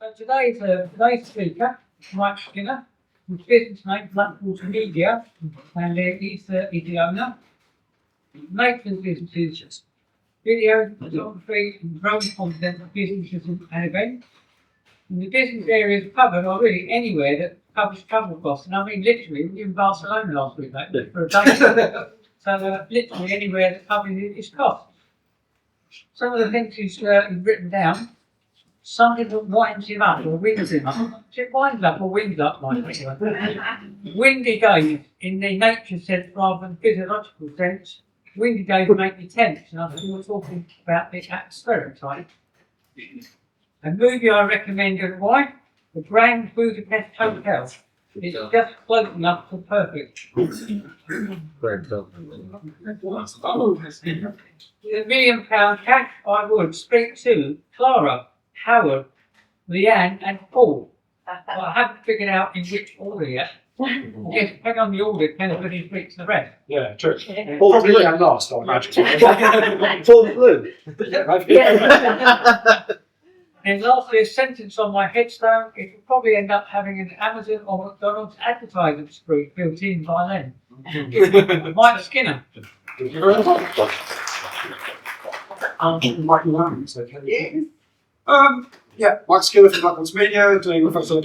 So today's speaker, Mike Skinner, his business name Brentwood Media, and he's the owner. Nathan's businesses, video, photography, and drone content for businesses and events. And the business areas covered are really anywhere that covers travel costs. And I mean literally, we were in Barcelona last week, mate, for a day. So literally anywhere that covers its costs. Some of the things he's written down. Something that winds him up or winds him up. It winds up or winds up, Mike. Windy days in the nature sense rather than physiological sense. Windy days make me tense, and I think we're talking about the atmospheric type. A movie I recommend and why? The Grand Budapest Hotel. It's just close enough to perfect. With £1 million cash, I would speak to Clara, Howard, Leanne, and Paul. But I haven't figured out in which order yet. Yes, depending on the order, depends whether he speaks the rest. Yeah, true. Probably Leanne last, I imagine. Paul Blue. And lastly, a sentence on my headstone. It will probably end up having an Amazon or McDonald's advertising screen built in by then. Mike Skinner. Mike Lambs, okay. Yeah, Mike Skinner from Brentwood Media, doing referrals on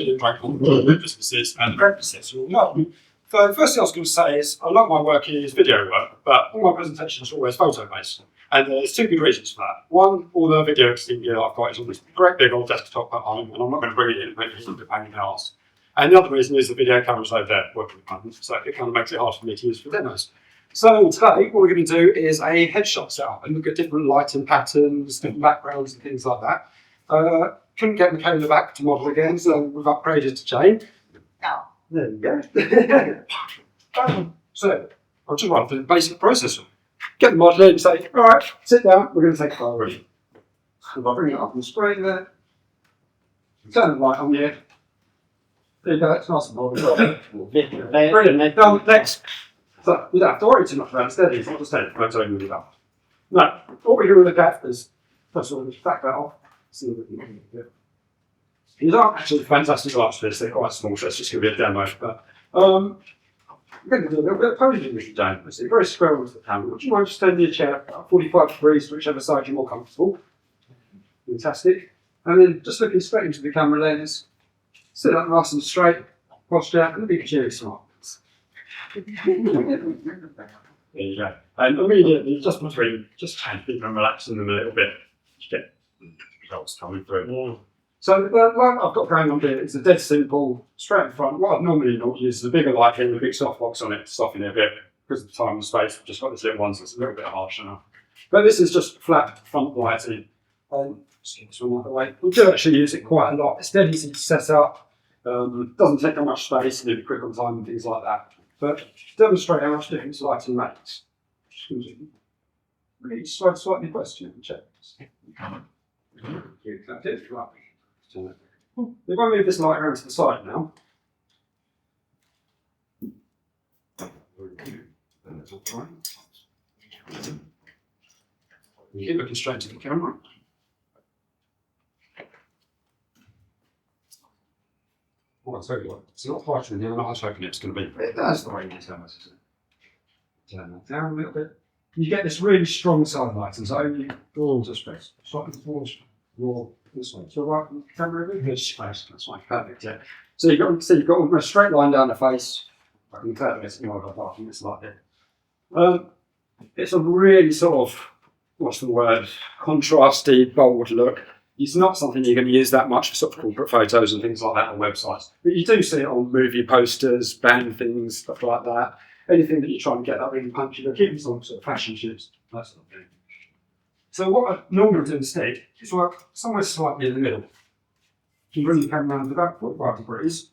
businesses and businesses. So, first thing I was going to say is, a lot of my work is video work, but all my presentations are always photo based. And there's two good reasons for that. One, all the video editing gear I've got is on this great big old desktop at home, and I'm not going to bring it in, make it a pain in the arse. And the other reason is the video camera's over there working with me, so it kind of makes it hard for me to use for demos. So today, what we're going to do is a headshot setup and look at different lighting patterns, different backgrounds and things like that. Couldn't get Michaela back to model again, so we've upgraded to Jane. Oh. There you go. So I'll just run through the basic process. Get the model in and say, all right, sit down, we're going to take a photo. If I bring it up on the screen there, turn the light on here. There you go, it's nice and bold. Brilliant. Done. Next. So you don't have to worry too much about it, steady, it's not just take a photo and move it up. No, what we're going to look at is, first of all, just back that off. See what we can do. These aren't actually fantastic lights for this, they're quite small, so it's just going to be a demo. But we're going to do a little bit of posing with you, Jane. It's very square with the camera. Would you mind just turning your chair about 45 degrees to whichever side you're more comfortable? Fantastic. And then just looking straight into the camera lens, sit up nice and straight, posture, and a big cheery smile. There you go. And immediately, just between, just keep them relaxing them a little bit, you get results coming through. So the light I've got going on here is a dead simple, straight in front. What I've normally not used is a bigger light here with a big softbox on it to soften it a bit. Because of the time and space, I've just got this little one, so it's a little bit harsher now. But this is just flat front lighting. Just get this one out of the way. We do actually use it quite a lot. It's dead easy to set up. Doesn't take up much space, and be quick on time and things like that. But to demonstrate how much difference lighting makes, really slightly question and check. If I move this light around to the side now, keep looking straight into the camera. Well, I'll tell you what, it's not brighter in here than I was hoping it's going to be. But that's the way it is, isn't it? Turn that down a little bit. You get this really strong sunlight, and so you just press slightly towards your this one. So right camera over here, space. That's fine, perfect. Yeah. So you've got almost a straight line down the face. I can tell it's more of a parking. It's like it. It's a really sort of, what's the word, contrasty, bold look. It's not something you're going to use that much for sort of corporate photos and things like that on websites. But you do see it on movie posters, band things, stuff like that. Anything that you're trying to get that really punchy look, even some sort of fashion shoots, that sort of thing. So what I normally do instead is work somewhere slightly in the middle. You can bring the camera around to about 45 degrees,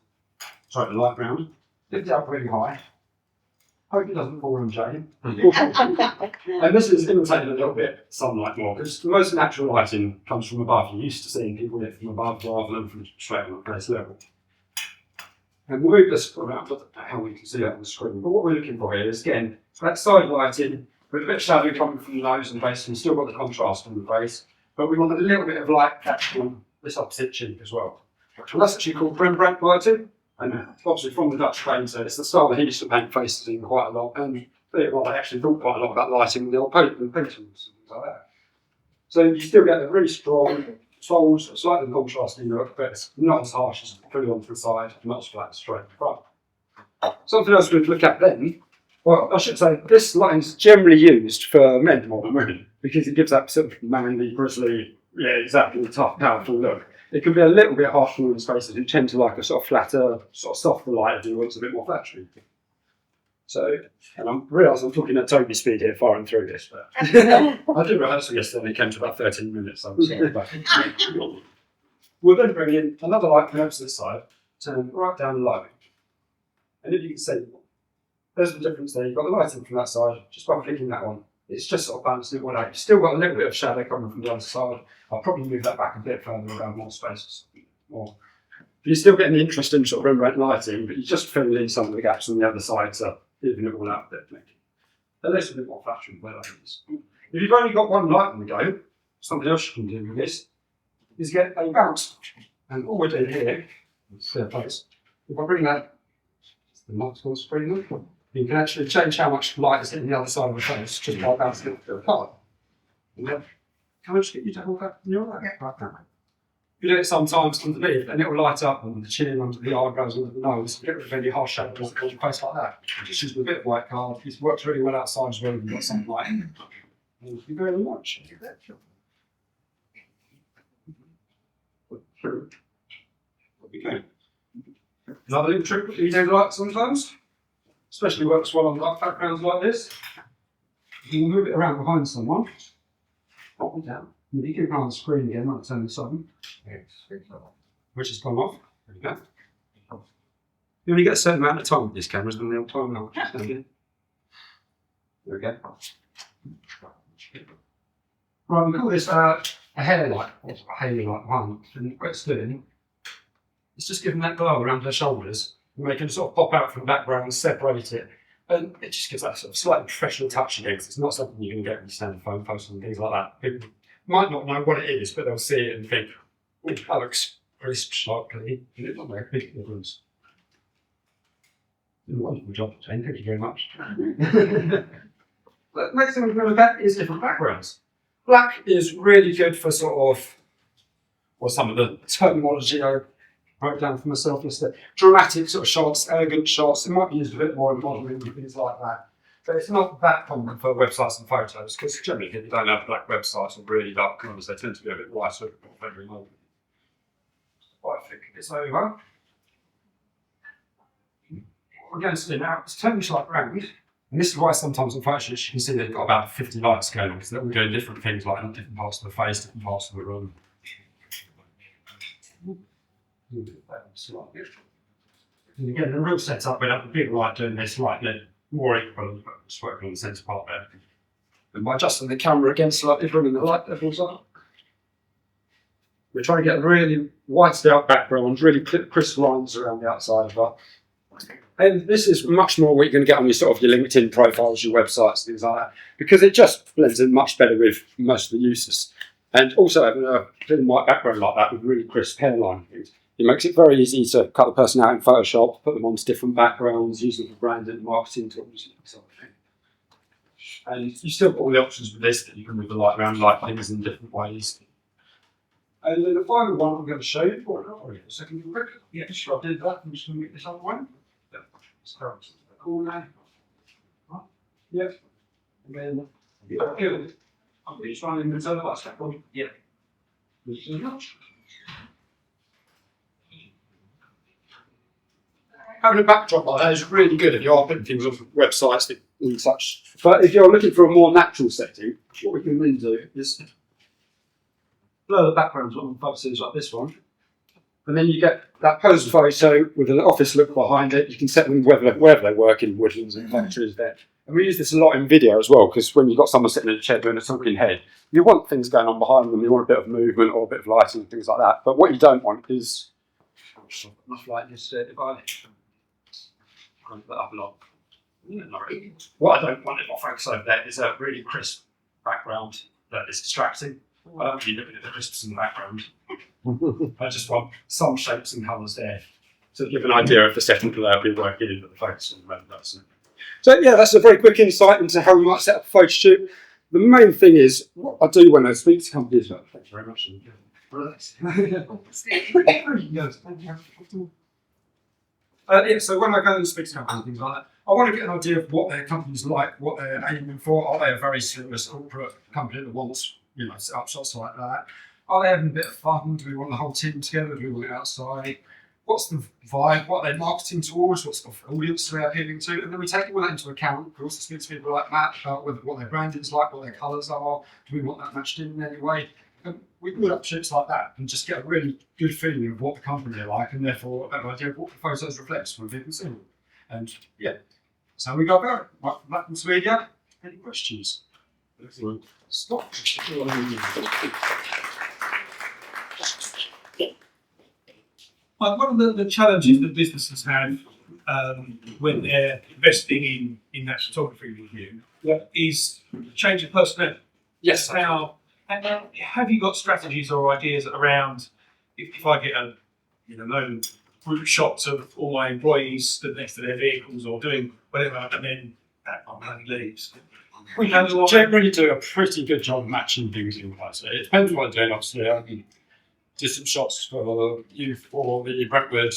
try the light round, lift it up really high. Hope it doesn't fall on Jane. And this is imitating a little bit sunlight more, because the most natural lighting comes from above. You're used to seeing people lit from above rather than from straight on the face level. And we'll move this around, I don't know how we can see that on the screen, but what we're looking for here is, again, that side lighting with a bit of shadow coming from the nose and face, and still got the contrast on the face, but we want a little bit of light catching on this opposite cheek as well. And that's actually called Rembrandt lighting. And obviously from the Dutch painter, it's the style that he used to paint faces in quite a lot. And they actually thought quite a lot about lighting in the old paintings and things like that. So you still get a really strong, bold, slightly contrasting look, but it's not as harsh as putting on to the side, not as flat, straight in front. Something else we'd look at then, well, I should say, this lighting is generally used for men more than women, because it gives that sort of manly, grizzly, yeah, exactly, tough, powerful look. It can be a little bit harsh for women's faces who tend to like a sort of flatter, sort of softer light who wants a bit more flattery. So, and I realise I'm talking at Toby speed here, firing through this, but I did rehearsal yesterday and it came to about 13 minutes, so I'm sorry. But we'll then bring in another light from to this side, turn right down low. And if you can see, there's the difference there. You've got the lighting from that side, just by clicking that one. It's just sort of balancing it all out. You've still got a little bit of shadow coming from the other side. I'll probably move that back a bit further around more spaces. More. But you're still getting the interesting sort of Rembrandt lighting, but you're just filling in some of the gaps on the other side, so even it all out a bit. At least a bit more flattering where that is. If you've only got one light on the go, something else you can do with this is get a bounce. And all we're doing here, is their place. If I bring that, the light's on the screen, you can actually change how much light is hitting the other side of the face just by bouncing it to the card. And then, can I just get you to hold that in your eye? Right now. You do it sometimes underneath, and it will light up under the chin, under the eyebrows, under the nose, get rid of any harsh shadows that cause your face like that. Just use a bit of white card. It works really well outside as well if you've got some light. Thank you very much. Okay. Another little trick that you do like sometimes, especially works well on dark backgrounds like this. You can move it around behind someone, pop it down. And you keep it on the screen again, like it's only sudden, which has gone off. There we go. You only get a certain amount of time with these cameras when they'll time out. There we go. Right, we call this a hair light, or a halo light one. And what it's doing, it's just giving that glow around her shoulders, and making it sort of pop out from the background, separate it. And it just gives that sort of slightly professional touch again, because it's not something you can get when you stand phone posts and things like that. People might not know what it is, but they'll see it and think, oh, that looks crisp, sharp, clean. And it doesn't make a big difference. Did a wonderful job, Jane. Thank you very much. The next thing we're going to look at is different backgrounds. Black is really good for sort of, well, some of the terminology I wrote down for myself yesterday. Dramatic sort of shots, elegant shots. It might be used a bit more in modelling and things like that. But it's not that common for websites and photos, because generally people don't have black websites or really dark colours. They tend to be a bit lighter, a bit more very modelling. I think it's over. We're going to do now, it's turning this light round. And this is why sometimes on photos you can see they've got about 50 lights going on, because they're all doing different things, like in different parts of the face, different parts of the room. And again, the real setup without the big light doing this light, more equal, just working on the centre part there. And by adjusting the camera again slightly, bringing the light levels up. We're trying to get a really whited out background, really crisp lines around the outside of that. And this is much more what you're going to get on your sort of your LinkedIn profiles, your websites, things like that, because it just blends in much better with most of the users. And also having a thin white background like that with really crisp hairline things, it makes it very easy to cut the person out in Photoshop, put them onto different backgrounds, use them for branding, marketing tools, and sort of thing. And you still got all the options with this that you can move the light around, light things in different ways. And then the final one I'm going to show you, a second quick. Yeah, sure, I did that. I'm just going to get this other one. Yeah, start the corner. Right. Yeah. And then, I'm just trying to move the last step on. Yeah. Having a backdrop like that is really good if you are putting things on websites and such. But if you're looking for a more natural setting, what we can then do is blur the backgrounds on photos like this one. And then you get that posed photo with an office look behind it. You can set them wherever they work, in woodlands and factories there. And we use this a lot in video as well, because when you've got someone sitting in a chair doing a talking head, you want things going on behind them. You want a bit of movement or a bit of lighting and things like that. But what you don't want is enough light just if I crank that up a lot. What I don't want if I focus over there is a really crisp background that is distracting. I don't really look at the crisps in the background. I just want some shapes and colours there to give an idea of the setting that I'll be working in, but the focus on the red person. So yeah, that's a very quick insight into how we might set up a photo shoot. The main thing is, what I do when I speak to companies, thank you very much. So when I go and speak to companies and things like that, I want to get an idea of what their company's like, what they're aiming for. Are they a very serious corporate company that wants, set up shops like that? Are they having a bit of fun? Do we want the whole team together? Do we want it outside? What's the vibe? What are they marketing towards? What sort of audience are they appealing to? And then we take all that into account. We also speak to people like Matt about what their branding is like, what their colours are. Do we want that matched in any way? And we put up shoots like that and just get a really good feeling of what the company are like, and therefore an idea of what the photos reflect when people see them. And yeah, that's how we go about it. Right, from that media. Any questions? Stop. One of the challenges that businesses have when they're investing in that photography review is change of personnel. Yes. Have you got strategies or ideas around if I get a no group shots of all my employees stood next to their vehicles or doing whatever, and then that money leaves? We generally do a pretty good job of matching things in place. It depends what I'm doing, obviously. I can do some shots for you for the Brentwood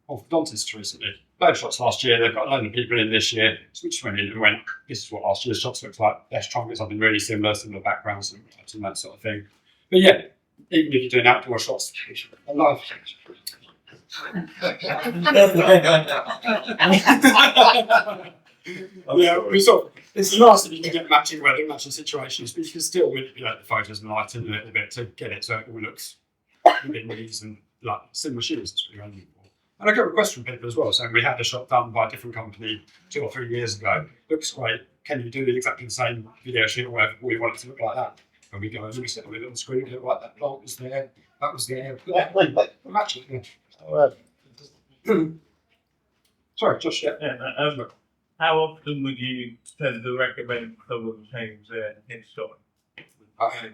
orthodontists recently. Load of shots last year, they've got a load of people in this year. So we just went in and went, this is what last year's shots looked like. Let's try and get something really similar backgrounds and that sort of thing. But yeah, even if you're doing outdoor shots, I love it's nice that you can get matching weather, matching situations, but you can still manipulate the photos and lighten it a little bit to get it so it all looks within reason, like similar shoes. That's what you're aiming for. And I get requests from people as well saying we had a shot done by a different company 2 or 3 years ago. Looks great. Can you do exactly the same video shoot or whatever? We want it to look like that. And we go and we set it on the screen, look like that plant was there, that was there. Match it. Sorry, Josh. How often would you tend to recommend someone change their headshot? I think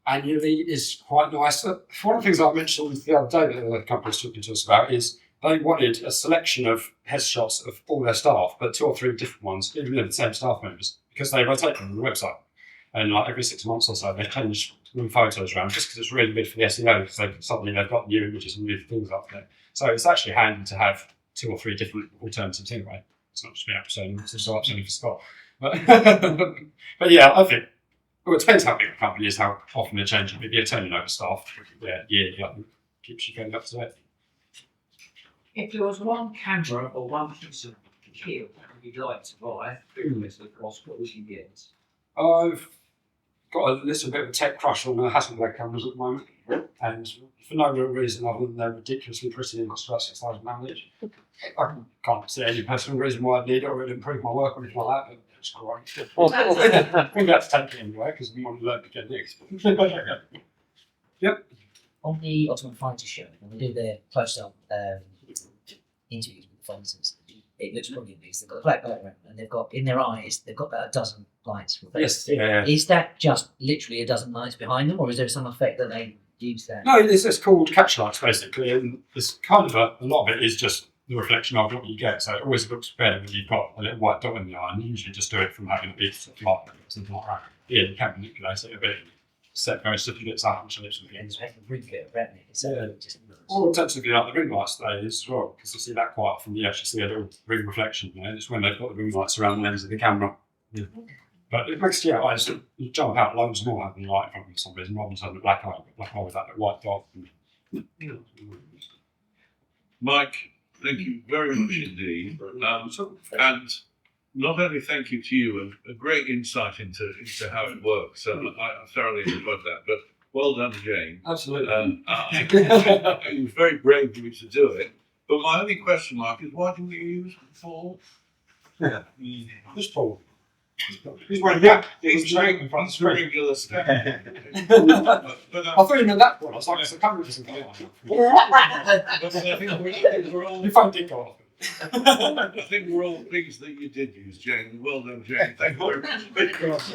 annually is quite nice. One of the things I mentioned the other day that the company was talking to us about is they wanted a selection of headshots of all their staff, but 2 or 3 different ones, even the same staff members, because they rotate them on the website. And like every 6 months or so, they change new photos around just because it's really good for the SEO, because suddenly they've got new images and new things up there. So it's actually handy to have 2 or 3 different alternatives anyway. It's not just me upselling, it's also upselling for Scott. But yeah, I think, well, it depends how big the company is, how often they're changing. If you're turning over staff, yearly, I think keeps you going up to date. If there was one camera or one piece of kit you'd like to buy, what would you get? I've got a little bit of a tech crush on the Hasselblad cameras at the moment, and for no real reason other than they're ridiculously pretty and cost about £6,000 each. I can't see any personal reason why I'd need it or it'd improve my work or anything like that, but it's great. We're going to take it anyway because we want to learn to get next. Yep. On the Ultimate Fighter show, when they do their close-up interviews with the fighters, it looks brilliant because they've got a black background and they've got in their eyes, they've got about a dozen lights. Yes, yeah. Is that just literally a dozen lights behind them, or is there some effect that they use there? No, it's called catch lights basically, and it's kind of a lot of it is just the reflection of what you get. So it always looks better when you've got a little white dot in the eye, and you usually just do it from having a big sort of light or something like that. Yeah, you can manipulate it a bit, set various certificates out, which looks at the end. Or intensively like the ring lights today as well, because you see that quite often. You actually see a little ring reflection there. It's when they've got the ring lights around the lens of the camera. Yeah. But it makes eyes jump out loads more having the light in front of you for some reason, rather than having a black eye with that little white dot. Mike, thank you very much indeed. And not only thank you to you, a great insight into how it works. I thoroughly enjoyed that. But well done, Jane. Absolutely. It was very brave of you to do it. But my only question mark is, why didn't you use Paul? Yeah. Just Paul. He's wearing that. He's wearing regular stuff. I thought you meant that one. I was like, it's the camera doesn't go on. Your phone did go off. I think we're all pleased that you did use Jane. Well done, Jane. Thank you very much.